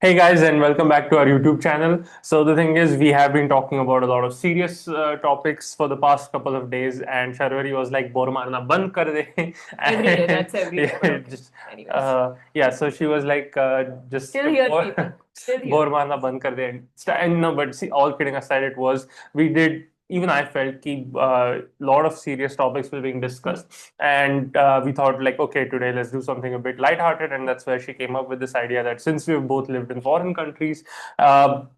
Hey guys, and welcome back to our YouTube channel. So the thing is, we have been talking about a lot of serious topics for the past couple of days, and Sharwari was like, "Bore marna band kar de," Every day, and that's every day, but yeah, okay. just Anyways, yeah. So she was like, just still here, bore, people. Still here. bore marna band kar de. And no, but see, all kidding aside, it was we did. Even I felt a lot of serious topics were being discussed, and we thought like, okay, today let's do something a bit lighthearted, and that's where she came up with this idea that since we've both lived in foreign countries,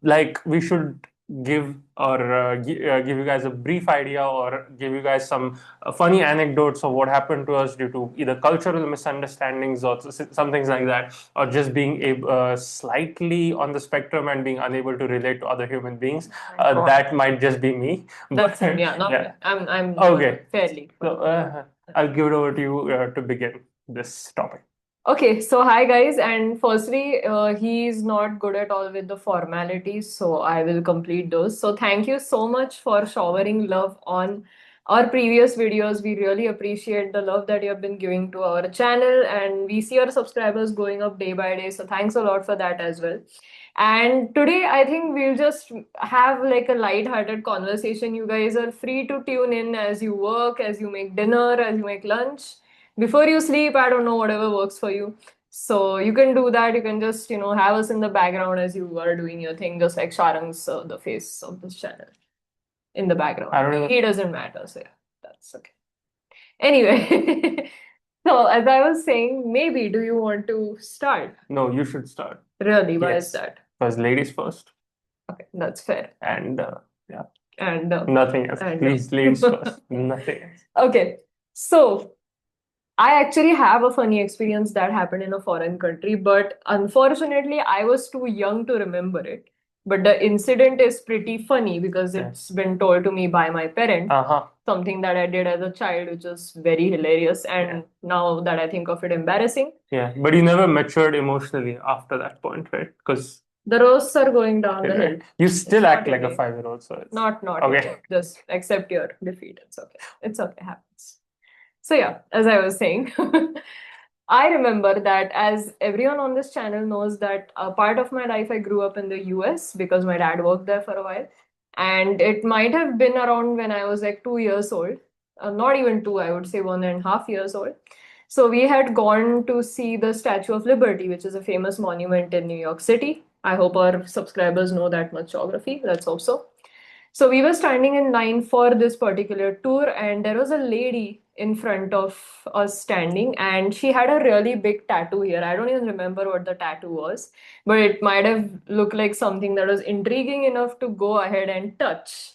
like we should give you guys a brief idea or give you guys some funny anecdotes of what happened to us due to either cultural misunderstandings or some things like that, or just being slightly on the spectrum and being unable to relate to other human beings. My God. That might just be me, but That's him. Yeah, not yeah. me. I'm Okay. fairly, So but I'll give it over to you to begin this topic. okay. So hi guys, and firstly, he's not good at all with the formalities, so I will complete those. So thank you so much for showering love on our previous videos. We really appreciate the love that you have been giving to our channel, and we see our subscribers going up day by day. So thanks a lot for that as well. And today, I think we'll just have like a light-hearted conversation. You guys are free to tune in as you work, as you make dinner, as you make lunch, before you sleep. I don't know, whatever works for you. So you can do that. You can just, have us in the background as you are doing your thing, just like Sharang's the face of this channel in the background. I don't even. He doesn't matter, so yeah, that's okay. Anyway, so as I was saying, maybe do you want to start? No, you should start. Really, why is Yes, that? because ladies first, Okay, that's fair. and yeah, And nothing else. and Please, ladies first, nothing else. okay, so I actually have a funny experience that happened in a foreign country, but unfortunately, I was too young to remember it. But the incident is pretty funny because Yeah. it's been told to me by my parent, Uh-huh. something that I did as a child, which is very hilarious, Yeah. and now that I think of it, embarrassing. Yeah. But you never matured emotionally after that point, right? Because The roasts are going down the hill. you It's still not act like a ending. 5-year-old, so it's Not okay. ending. Just accept your defeat. It's okay. It's okay. Happens. So yeah, as I was saying, I remember that as everyone on this channel knows that a part of my life I grew up in the US because my dad worked there for a while. And it might have been around when I was like 2 years old. Not even two, I would say 1.5 years old. So we had gone to see the Statue of Liberty, which is a famous monument in New York City. I hope our subscribers know that much geography. Let's hope so. So we were standing in line for this particular tour, and there was a lady in front of us standing, and she had a really big tattoo here. I don't even remember what the tattoo was, but it might have looked like something that was intriguing enough to go ahead and touch.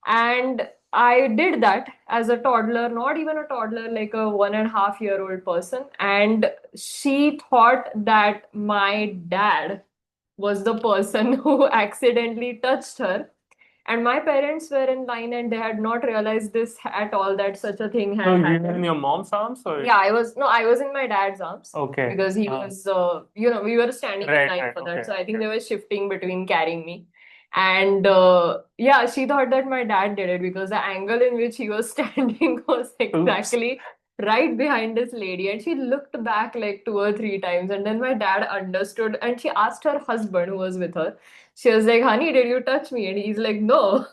And I did that as a toddler, not even a toddler, like a 1.5 year old person. And she thought that my dad was the person who accidentally touched her, and my parents were in line and they had not realized this at all, that such a thing So had you were in happened. your mom's arms, or Yeah, I was in my dad's arms okay? because he was, we were standing in Right, line right, for that. okay, So I think okay. they were shifting between carrying me. And yeah, she thought that my dad did it because the angle in which he was standing was Oops. exactly right behind this lady. And she looked back like 2 or 3 times. And then my dad understood and she asked her husband who was with her. She was like, "Honey, did you touch me?" And he's like, "No."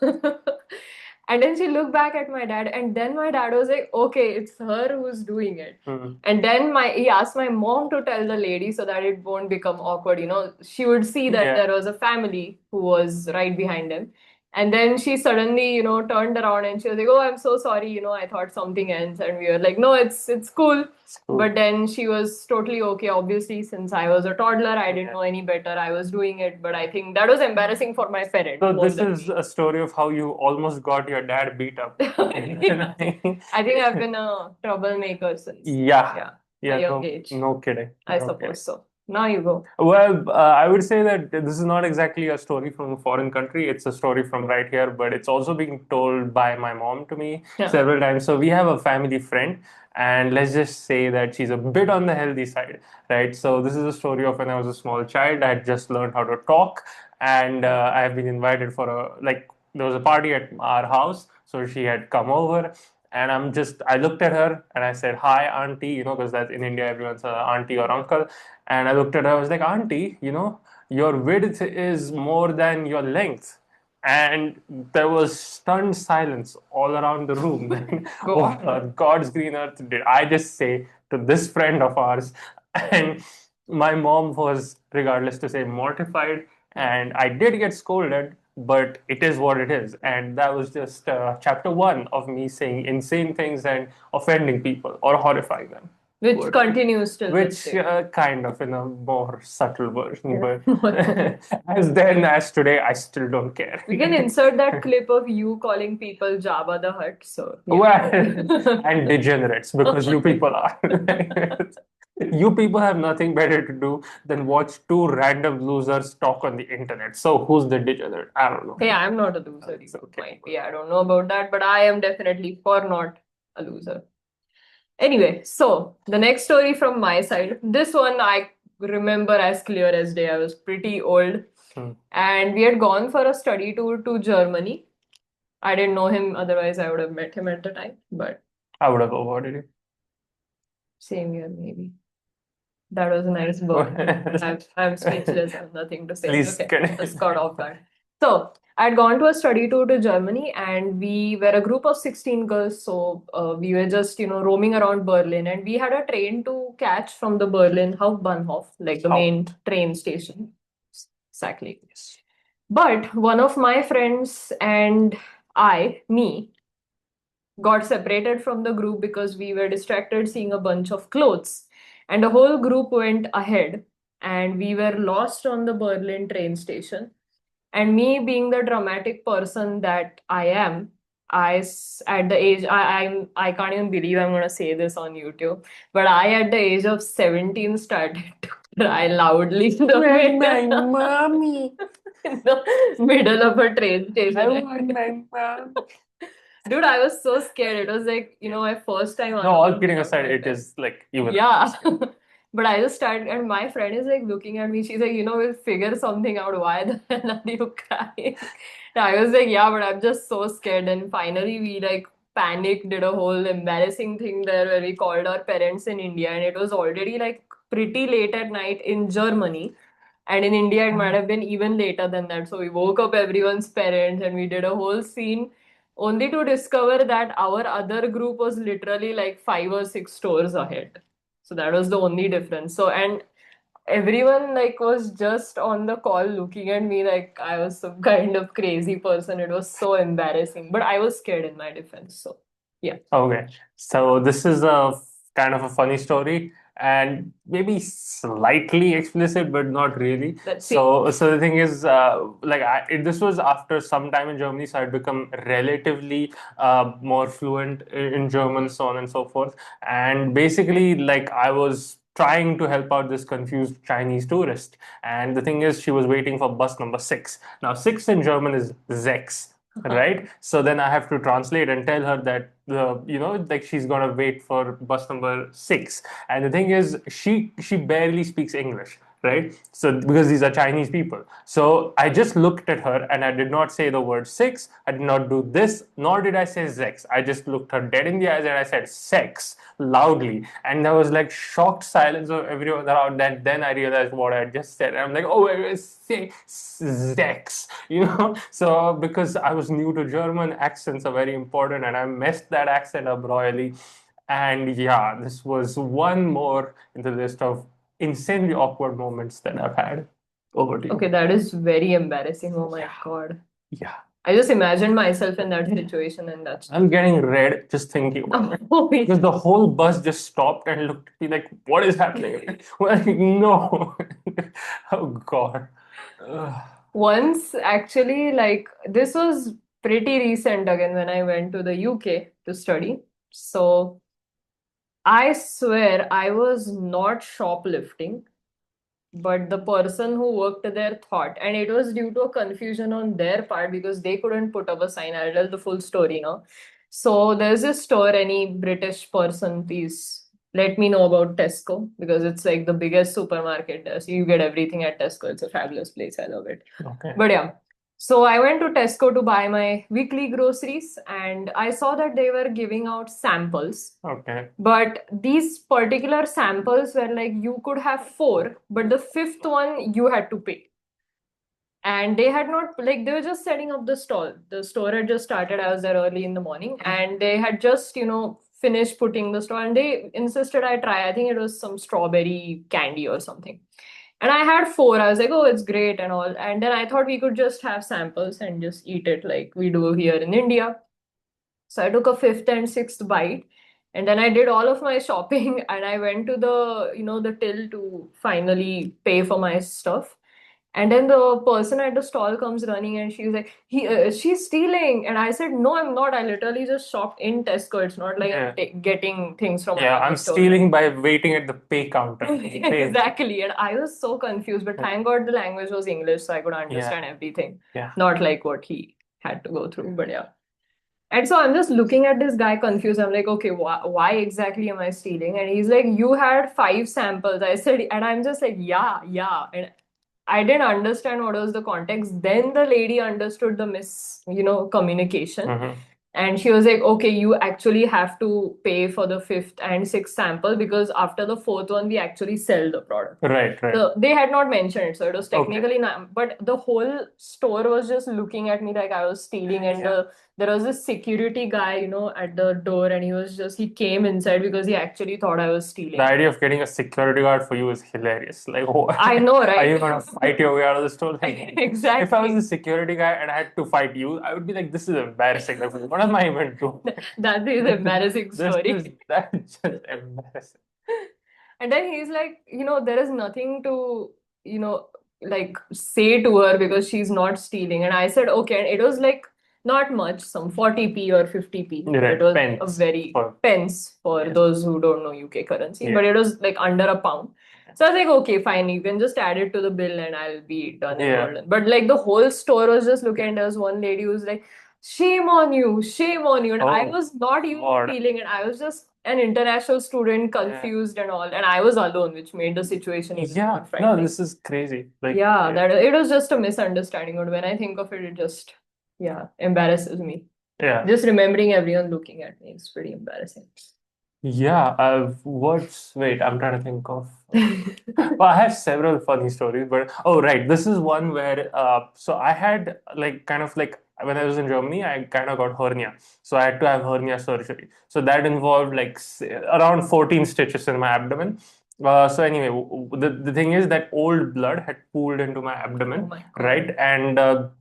And then she looked back at my dad, and then my dad was like, "Okay, it's her who's doing it." Hmm. And then he asked my mom to tell the lady so that it won't become awkward. She would see that Yeah. there was a family who was right behind him. And then she suddenly, turned around and she was like, "Oh, I'm so sorry. I thought something else." And we were like, "No, it's cool." It's cool. But then she was totally okay. Obviously, since I was a toddler, I didn't Yeah. know any better. I was doing it, but I think that was embarrassing for my parent So more this than is me. a story of how you almost got your dad beat up. I think I've been a troublemaker since, Yeah. yeah, a Yeah. young No. age. No kidding. I No kidding. suppose so. Now you go. Well, I would say that this is not exactly a story from a foreign country. It's a story from right here, but it's also being told by my mom to me Yeah. several times. So we have a family friend, and let's just say that she's a bit on the healthy side, right? So this is a story of when I was a small child. I had just learned how to talk, and I have been invited for there was a party at our house, so she had come over. And I looked at her and I said, "Hi, auntie," because that's in India, everyone's auntie or uncle. And I looked at her, I was like, "Auntie, your width is more than your length." And there was stunned silence all around the room. Then, what God. on God's green earth did I just say to this friend of ours? And my mom was, regardless to say, mortified. And I did get scolded, but it is what it is. And that was just chapter one of me saying insane things and offending people or horrifying them. Which Word. continues till this Which day. kind of in a more subtle version, but Yeah. as then as today, I still don't care. We can insert that clip of you calling people Jabba the Hutt. So, yeah. Well, and degenerates, because you people are. You people have nothing better to do than watch two random losers talk on the internet. So who's the degenerate? I don't know. Hey, I'm not a loser. It's You okay. might be. I don't know about that, but I am definitely for not a loser. Anyway, so the next story from my side. This one I remember as clear as day. I was pretty old. And we had gone for a study tour to Germany. I didn't know him, otherwise I would have met him at the time, but I would have avoided it. same year maybe. That was a nice burn. I'm speechless. I have nothing to say. Please, Okay, let's cut off that. So I'd gone to a study tour to Germany, and we were a group of 16 girls. So we were just, roaming around Berlin, and we had a train to catch from the Berlin Hauptbahnhof, like the main train station. Exactly. But one of my friends and me, got separated from the group because we were distracted seeing a bunch of clothes. And the whole group went ahead, and we were lost on the Berlin train station. And me, being the dramatic person that I am, at the age I can't even believe I'm gonna say this on YouTube, but I at the age of 17 started to cry loudly in the middle, mommy. in the middle of a train station. I want my mom. Dude, I was so scared. It was like, my first time No, all alone kidding being aside, like it that. is like even. Yeah. But I just started, and my friend is like looking at me. She's like, we'll figure something out. Why the hell are you crying? And I was like, yeah, but I'm just so scared. And finally, we like panicked, did a whole embarrassing thing there where we called our parents in India, and it was already like pretty late at night in Germany. And in India, it might have been even later than that. So we woke up everyone's parents and we did a whole scene, only to discover that our other group was literally like 5 or 6 stores ahead. So that was the only difference. So, and everyone like was just on the call looking at me like I was some kind of crazy person. It was so embarrassing, but I was scared in my defense. So, yeah. Okay, so this is a kind of a funny story and maybe slightly explicit, but not really. Let's see. So the thing is, this was after some time in Germany, so I'd become relatively more fluent in German, so on and so forth. And basically, like I was trying to help out this confused Chinese tourist, and the thing is, she was waiting for bus number six. Now, six in German is sechs. Right. So then I have to translate and tell her that like she's gonna wait for bus number six. And the thing is, she barely speaks English, right? So because these are Chinese people. So I just looked at her and I did not say the word six. I did not do this, nor did I say sex. I just looked her dead in the eyes and I said sex loudly. And there was like shocked silence of everyone around. And then I realized what I just said. And I'm like, oh, wait, say sex, So because I was new to German, accents are very important, and I messed that accent up royally. And yeah, this was one more in the list of insanely awkward moments that I've had. Over to you. Okay, that is very embarrassing. Oh my God. Yeah. I just imagined myself in that situation, and that's I'm getting red just thinking about it. oh, yeah. Because the whole bus just stopped and looked at me like, what is happening? Like, no. Oh God. Ugh. Once, actually, like this was pretty recent again when I went to the UK to study. So I swear I was not shoplifting, but the person who worked there thought, and it was due to a confusion on their part because they couldn't put up a sign. I'll tell the full story now. So there's a store, any British person, please let me know about Tesco because it's like the biggest supermarket there. So you get everything at Tesco. It's a fabulous place. I love it. Okay. But yeah. So I went to Tesco to buy my weekly groceries, and I saw that they were giving out samples. Okay. But these particular samples were like you could have four, but the fifth one you had to pay. And they had not, like, they were just setting up the stall. The store had just started. I was there early in the morning, and they had just, finished putting the stall, and they insisted I try. I think it was some strawberry candy or something. And I had four. I was like, oh, it's great and all. And then I thought we could just have samples and just eat it like we do here in India. So I took a fifth and sixth bite. And then I did all of my shopping and I went to the till to finally pay for my stuff. And then the person at the stall comes running and she's like, she's stealing. And I said, no, I'm not. I literally just shopped in Tesco. It's not like Yeah. I'm getting things from Yeah, another I'm store. stealing by waiting at the pay counter. Exactly. And I was so confused, but thank God the language was English, so I could understand everything. Yeah. Not like what he had to go through, but yeah. And so I'm just looking at this guy confused. I'm like, okay, why exactly am I stealing? And he's like, you had five samples. I said, and I'm just like, yeah, yeah. And I didn't understand what was the context. Then the lady understood the communication. Mm-hmm. And she was like, okay, you actually have to pay for the fifth and sixth sample because after the fourth one, we actually sell the product. Right, right. So they had not mentioned it, so it was Okay. technically not, but the whole store was just looking at me like I was stealing, and there was this security guy, at the door, and he came inside because he actually thought I was stealing. The idea of getting a security guard for you is hilarious. Like, oh, I know, are right? you gonna fight your way out of the store? Like, Exactly. if I was the security guy and I had to fight you, I would be like, this is embarrassing. Like, what am I even doing? That is embarrassing story. That's just embarrassing. And then he's like, there is nothing to, like say to her because she's not stealing. And I said, okay. And it was like not much, some 40p or 50p. Right, It was pence a very for pence for yes. those who don't know UK currency, Yeah. but it was like under a pound. So I was like, okay, fine, you can just add it to the bill and I'll be done and Yeah. golden. But like the whole store was just looking, and there was one lady who was like, shame on you, shame on you. And I was not even God. feeling it. I was just an international student, confused and all. And I was alone, which made the situation even more No, frightening. this is crazy. Like, Yeah, that it was just a misunderstanding. But when I think of it, it just, embarrasses me. yeah. Just remembering everyone looking at me is pretty embarrassing. Yeah, wait, I'm trying to think of. Well, I have several funny stories, but oh, right, this is one where so I had like kind of like when I was in Germany, I kind of got hernia, so I had to have hernia surgery. So that involved like around 14 stitches in my abdomen. So anyway, the thing is that old blood had pooled into my abdomen, Oh my God. right? And so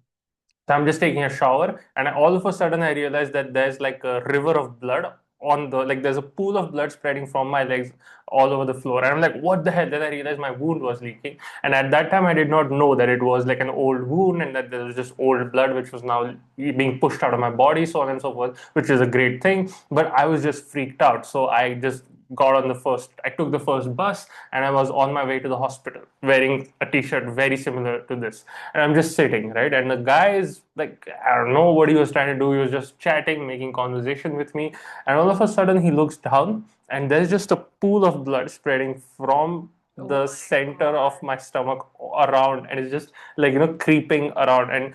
I'm just taking a shower, and all of a sudden I realized that there's like a river of blood on the like there's a pool of blood spreading from my legs all over the floor. And I'm like, what the hell? Then I realized my wound was leaking. And at that time I did not know that it was like an old wound and that there was just old blood which was now being pushed out of my body, so on and so forth, which is a great thing. But I was just freaked out. So I took the first bus and I was on my way to the hospital wearing a t-shirt very similar to this. And I'm just sitting, right? And the guy is like, I don't know what he was trying to do. He was just chatting, making conversation with me. And all of a sudden he looks down and there's just a pool of blood spreading from the center of my stomach around, and it's just like, creeping around. And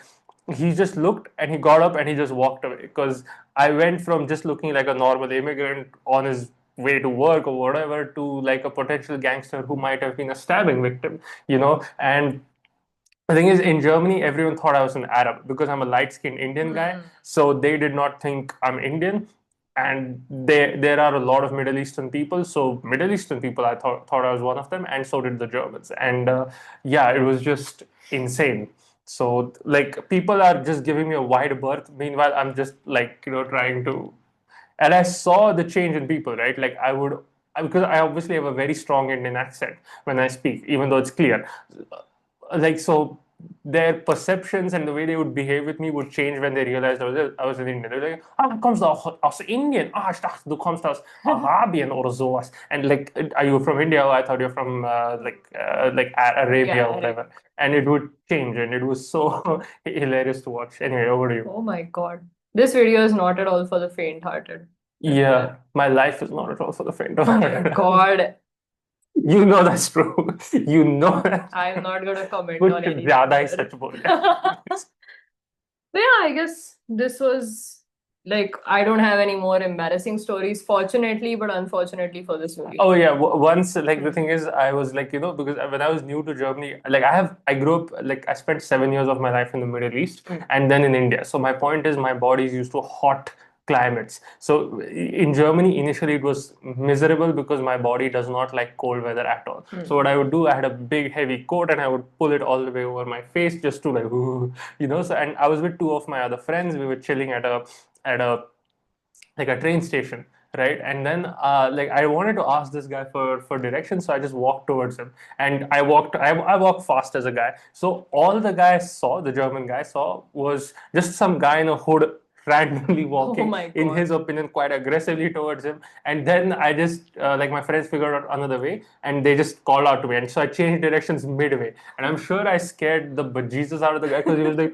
he just looked and he got up and he just walked away, because I went from just looking like a normal immigrant on his way to work or whatever to like a potential gangster who might have been a stabbing victim, and the thing is, in Germany, everyone thought I was an Arab because I'm a light-skinned Indian guy. So they did not think I'm Indian. And there are a lot of Middle Eastern people. So Middle Eastern people, I thought I was one of them, and so did the Germans. And yeah, it was just insane. So like people are just giving me a wide berth. Meanwhile, I'm just like trying to, and I saw the change in people, right? Like because I obviously have a very strong Indian accent when I speak, even though it's clear. Like, so their perceptions and the way they would behave with me would change when they realized I was an Indian. They're like, ah, du kommst aus Indien. Ah, ich dachte, du kommst aus Arabien oder sowas. And like, are you from India? Oh, I thought you're from like Arabia or whatever. And it would change, and it was so hilarious to watch. Anyway, over to you. Oh my God. This video is not at all for the faint-hearted. Yeah, my life is not at all for the faint of heart. God. You know that's true. You know that. I'm not gonna comment कुछ on anything. ज्यादा ही सच बोल रहे हैं. But yeah, I guess this was like, I don't have any more embarrassing stories, fortunately, but unfortunately for this video. Oh yeah, once like the thing is, I was like because when I was new to Germany, like I grew up like I spent 7 years of my life in the Middle East and then in India. So my point is, my body is used to hot climates. So in Germany, initially it was miserable because my body does not like cold weather at all. So what I would do, I had a big heavy coat and I would pull it all the way over my face just to like, So and I was with two of my other friends. We were chilling at a like a train station, right? And then like I wanted to ask this guy for directions, so I just walked towards him, and I walked fast as a guy. So all the guy saw, the German guy saw, was just some guy in a hood randomly Oh walking, my in his God. opinion, quite aggressively towards him. And then I just like my friends figured out another way, and they just called out to me, and so I changed directions midway. And I'm sure I scared the bejesus out of the guy because he was like,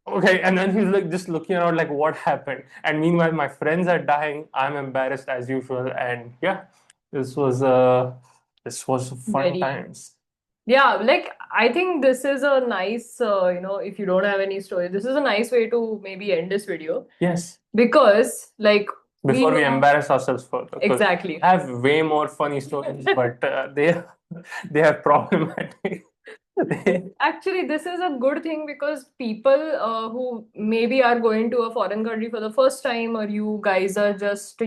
okay, and then he's like just looking around like what happened. And meanwhile, my friends are dying. I'm embarrassed as usual. And yeah, this was uh this was fun Very. times. Yeah, like I think this is a nice, if you don't have any story, this is a nice way to maybe end this video Yes. because, like, we Before we know embarrass ourselves further, because exactly. I have way more funny stories, but they are problematic. Actually, this is a good thing because people who maybe are going to a foreign country for the first time, or you guys are just,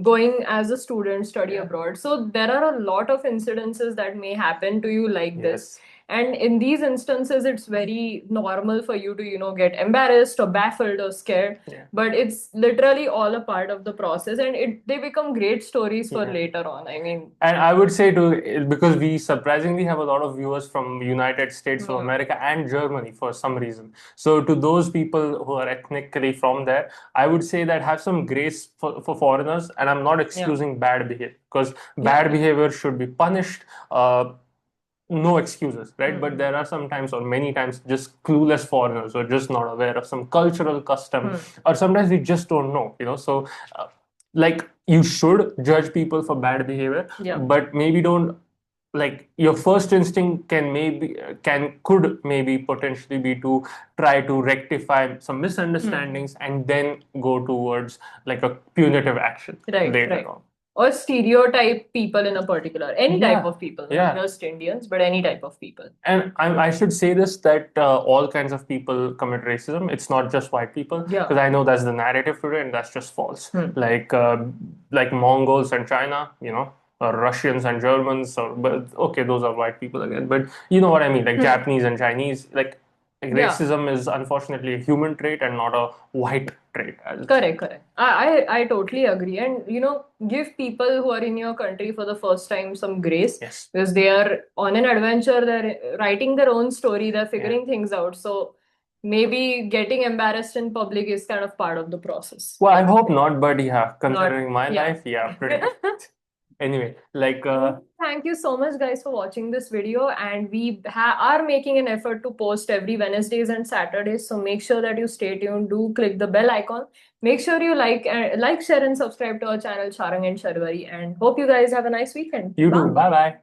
going as a student, study Yeah. abroad. So there are a lot of incidences that may happen to you like this. Yes. And in these instances, it's very normal for you to, get embarrassed or baffled or scared. Yeah. But it's literally all a part of the process, and they become great stories for Yeah. later on. I mean, And I would say to because we surprisingly have a lot of viewers from United States of mm, America and Germany for some reason. So to those people who are ethnically from there, I would say that have some grace for foreigners. And I'm not yeah. excusing bad behavior because Yeah, bad yeah. behavior should be punished. No excuses, right? But Mm. there are sometimes or many times just clueless foreigners who are just not aware of some cultural custom, or sometimes we just don't know, So, like, you should judge people for bad behavior, Yeah. but maybe don't like your first instinct could maybe potentially be to try to rectify some misunderstandings and then go towards like a punitive action Right, later right. on. Or stereotype people in a particular, any type Yeah, of people, not yeah. just Indians, but any type of people. And I should say this that all kinds of people commit racism. It's not just white people, Yeah. because I know that's the narrative today, and that's just false. Like Mongols and China, or Russians and Germans, but okay, those are white people again. But you know what I mean, like Japanese and Chinese, like Yeah. racism is unfortunately a human trait and not a white trait. Correct, correct. I totally agree. And give people who are in your country for the first time some grace. Yes. Because they are on an adventure, they're writing their own story, they're figuring things out. So maybe getting embarrassed in public is kind of part of the process. Well, I hope not, but yeah, considering my yeah. life, yeah, pretty much. Anyway, Thank you so much, guys, for watching this video. And we are making an effort to post every Wednesdays and Saturdays. So make sure that you stay tuned. Do click the bell icon. Make sure you like, share, and subscribe to our channel, Charang and Sharvari. And hope you guys have a nice weekend. you too. Bye bye.